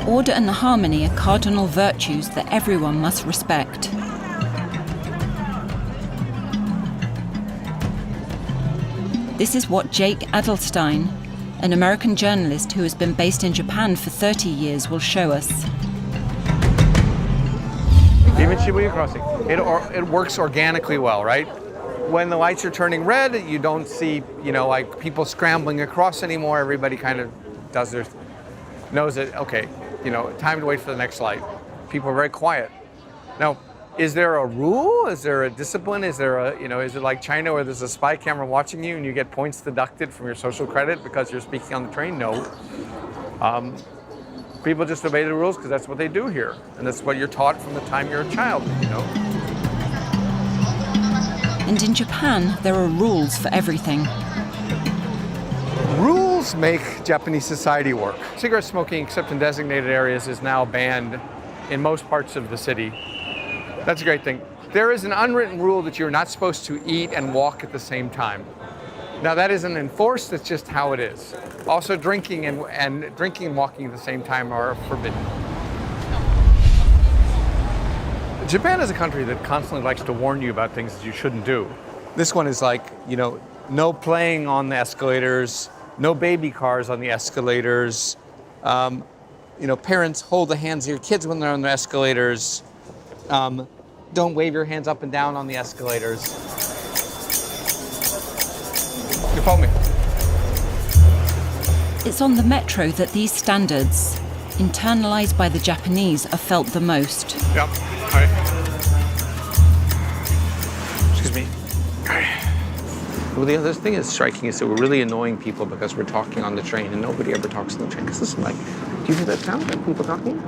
Order and harmony are cardinal virtues that everyone must respect. This is what Jake Adelstein, an American journalist who has been based in Japan for 30 years, will show us. Even Shibuya Crossing, it works organically well, right? When the lights are turning red, you don't see, like people scrambling across anymore. Everybody kind of knows that, okay, time to wait for the next light. People are very quiet. Now, is there a rule? Is there a discipline? Is there is it like China where there's a spy camera watching you and you get points deducted from your social credit because you're speaking on the train? No. People just obey the rules because that's what they do here. And that's what you're taught from the time you're a child, And in Japan, there are rules for everything. Rules make Japanese society work. Cigarette smoking, except in designated areas, is now banned in most parts of the city. That's a great thing. There is an unwritten rule that you're not supposed to eat and walk at the same time. Now that isn't enforced, it's just how it is. Also drinking and walking at the same time are forbidden. Japan is a country that constantly likes to warn you about things that you shouldn't do. This one is like, no playing on the escalators, no baby cars on the escalators. Parents hold the hands of your kids when they're on the escalators. Don't wave your hands up and down on the escalators. You follow me? It's on the metro that these standards, internalized by the Japanese, are felt the most. Yep. All right. Excuse me. All right. Well, the other thing that's striking is that we're really annoying people because we're talking on the train and nobody ever talks on the train. Because listen, do you hear that sound? Like people talking?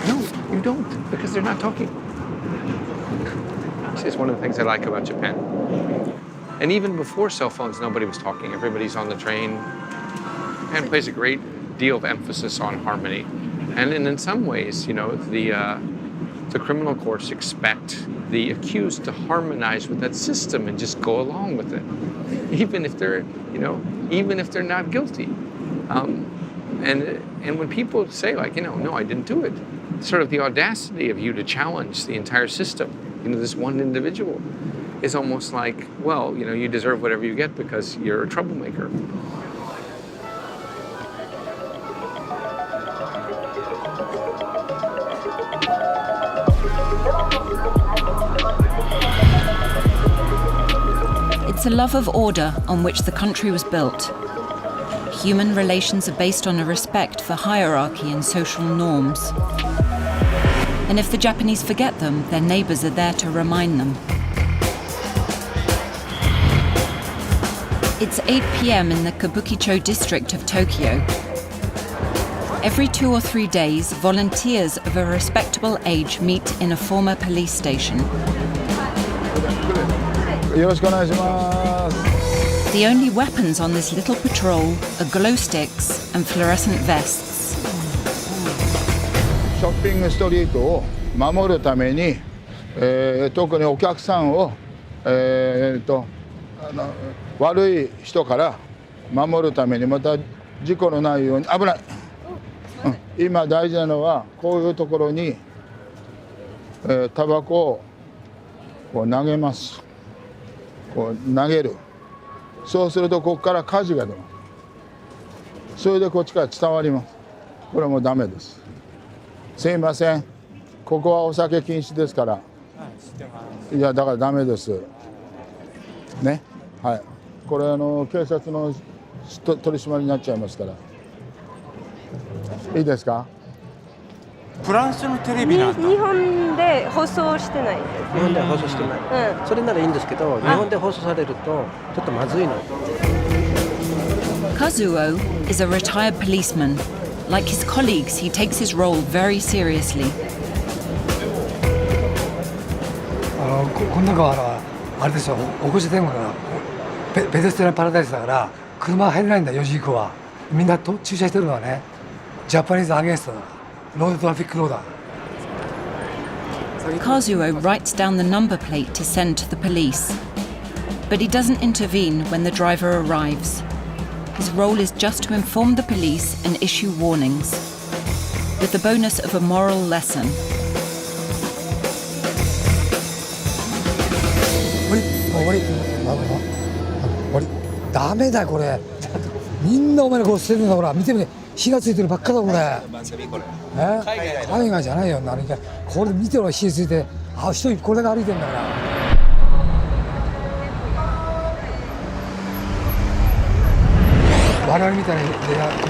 No, you don't, because they're not talking. It's one of the things I like about Japan. And even before cell phones, nobody was talking. Everybody's on the train. Japan places a great deal of emphasis on harmony. And in some ways, the criminal courts expect the accused to harmonize with that system and just go along with it, even if they're not guilty. And when people say no, I didn't do it, sort of the audacity of you to challenge the entire system, this one individual, is almost like, well, you deserve whatever you get because you're a troublemaker. It's a love of order on which the country was built. Human relations are based on a respect for hierarchy and social norms. And if the Japanese forget them, their neighbors are there to remind them. It's 8 p.m. in the Kabukicho district of Tokyo. Every 2 or 3 days, volunteers of a respectable age meet in a former police station. The only weapons on this little patrol are glow sticks and fluorescent vests. ショッピングストリートを守るために、特にお客さんを、悪い人から守るために、また事故のないように危ない、今大事なのはこういうところに、タバコをこう投げます。こう投げる。そうするとここから火事が出ます。それでこっちから伝わります。これはもうダメです。すいません。ここはお酒禁止ですから。いやだからダメです。ね。はい。これ警察の取り締まりになっちゃいますから。いいですか？フランスのテレビなんだ。日本で放送してない。日本では放送してない。それならいいんですけど、日本で放送されるとちょっとまずいの。Kazuo is a retired policeman. Like his colleagues, he takes his role very seriously. この中はあれですよ、起こし電話がペデストランパラダイスだから車入れないんだ4時以降は。みんな駐車してるのはね、ジャパニーズアゲンストだ。ロードトラフィックローダー。Kazuo writes down the number plate to send to the police. But he doesn't intervene when the driver arrives. His role is just to inform the police and issue warnings. with the bonus of a moral lesson. 終わり終わりダメだこれみんなお前のこう捨てるんだほら見てみて火がついてるばっかだこれ海外じゃないよ何かこれ見てろ火ついて人これが歩いてんだから我々みたいに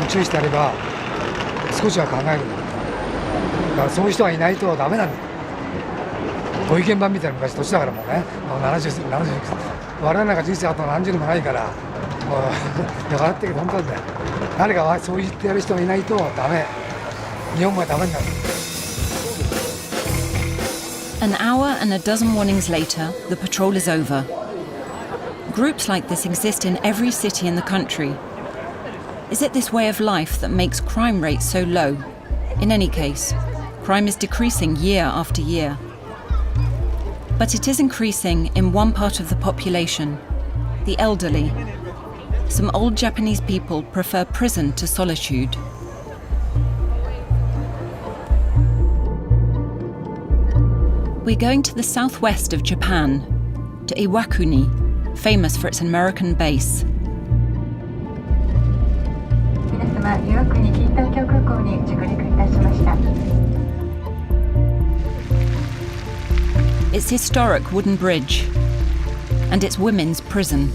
注意してやれば少しは考えるだからそういう人がいないとダメなんだご意見番みたいな昔年だからもうね70我々なんか人生あと何十年もないからもう笑ってるけど本当なんだよ誰かそう言ってやる人がいないとダメ日本もダメになる An hour and a dozen warnings later, the patrol is over. Groups like this exist in every city in the country. Is it this way of life that makes crime rates so low? In any case, crime is decreasing year after year. But it is increasing in one part of the population, the elderly. Some old Japanese people prefer prison to solitude. We're going to the southwest of Japan, to Iwakuni, famous for its American base. Its historic wooden bridge and its women's prison.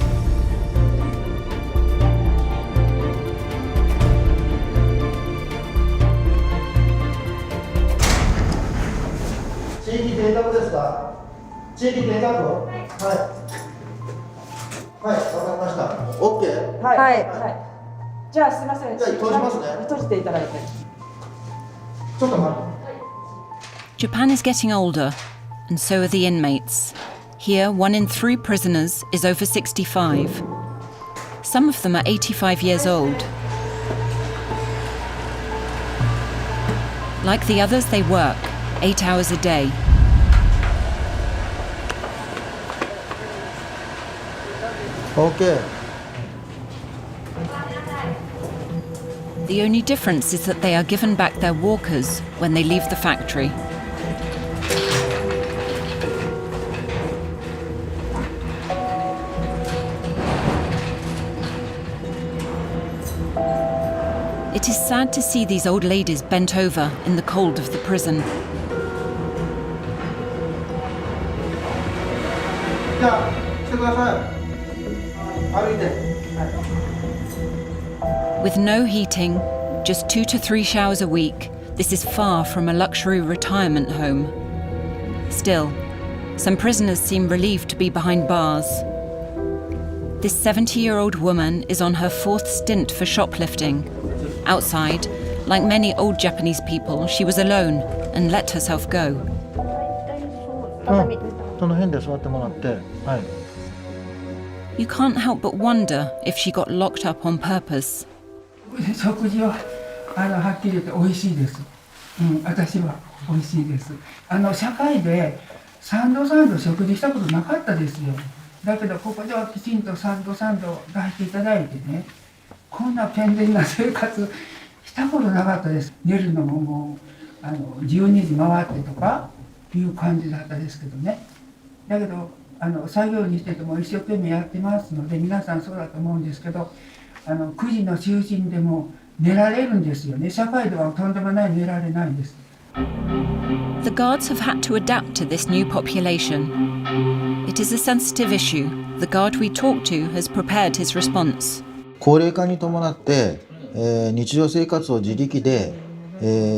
Japan is getting older, and so are the inmates. Here, 1 in 3 prisoners is over 65. Some of them are 85 years old. Like the others, they work 8 hours a day. Okay. The only difference is that they are given back their walkers when they leave the factory. It is sad to see these old ladies bent over in the cold of the prison. With no heating, just 2 to 3 showers a week, this is far from a luxury retirement home. Still, some prisoners seem relieved to be behind bars. This 70-year-old woman is on her 4th stint for shoplifting. Outside, like many old Japanese people, she was alone and let herself go. You can't help but wonder if she got locked up on purpose. 食事ははっきり言って美味しいです。私は美味しいです。社会で3度食事したことなかったですよ。だけどここではきちんと3度出していただいてね、こんな健全な生活したことなかったです。寝るのももう12時回ってとかいう感じだったですけどね。だけど作業にしてても一生懸命やってますので、皆さんそうだと思うんですけど、9時の就寝でも寝られるんですよね。社会ではとんでもない寝られないんです。The guards have had to adapt to this new population. It is a sensitive issue. The guard we talked to has prepared his response. 高齢化に伴って、日常生活を自力で、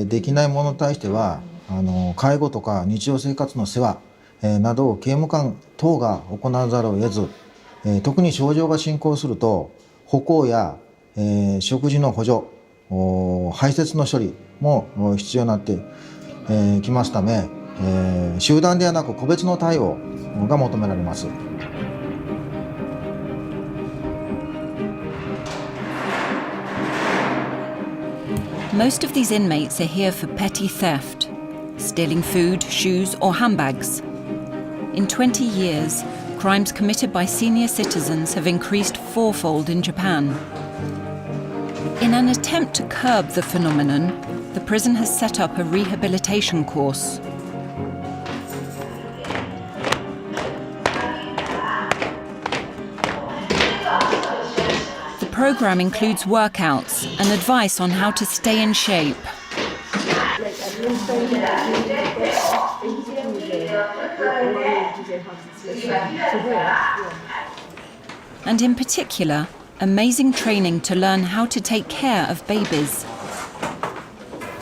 できない者に対しては介護とか日常生活の世話、などを刑務官等が行わざるを得ず、特に症状が進行すると歩行や、食事の補助、排泄の処理も必要になってきますため、集団ではなく個別の対応が求められます。Most of these inmates are here for petty theft, stealing food, shoes, or handbags. In 20 years, crimes committed by senior citizens have increased 4-fold in Japan. In an attempt to curb the phenomenon, the prison has set up a rehabilitation course. The program includes workouts and advice on how to stay in shape. And in particular, amazing training to learn how to take care of babies.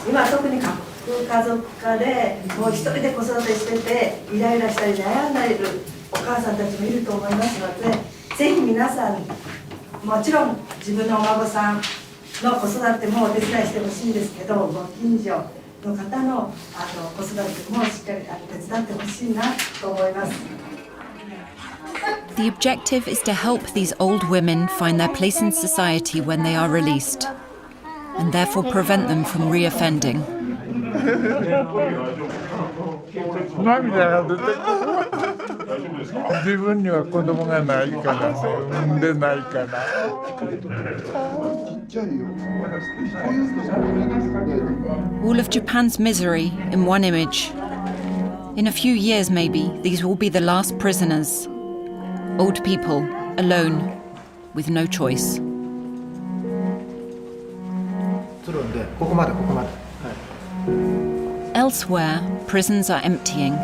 今は特に家族化でもう一人で子育てしててイライラしたり悩んでいるお母さんたちもいると思いますので、ぜひ皆さんもちろん自分のお孫さんの子育てもお手伝いしてほしいんですけど、ご近所の方の子育てもしっかり手伝ってほしいなと思います。 The objective is to help these old women find their place in society when they are released, and therefore prevent them from reoffending. 涙が出てくる。自分には子供がないからね、産んでないから。 All of Japan's misery in one image. In a few years, maybe, these will be the last prisoners. Old people, alone, with no choice. つるんでここまでここまで。 Elsewhere, prisons are emptying.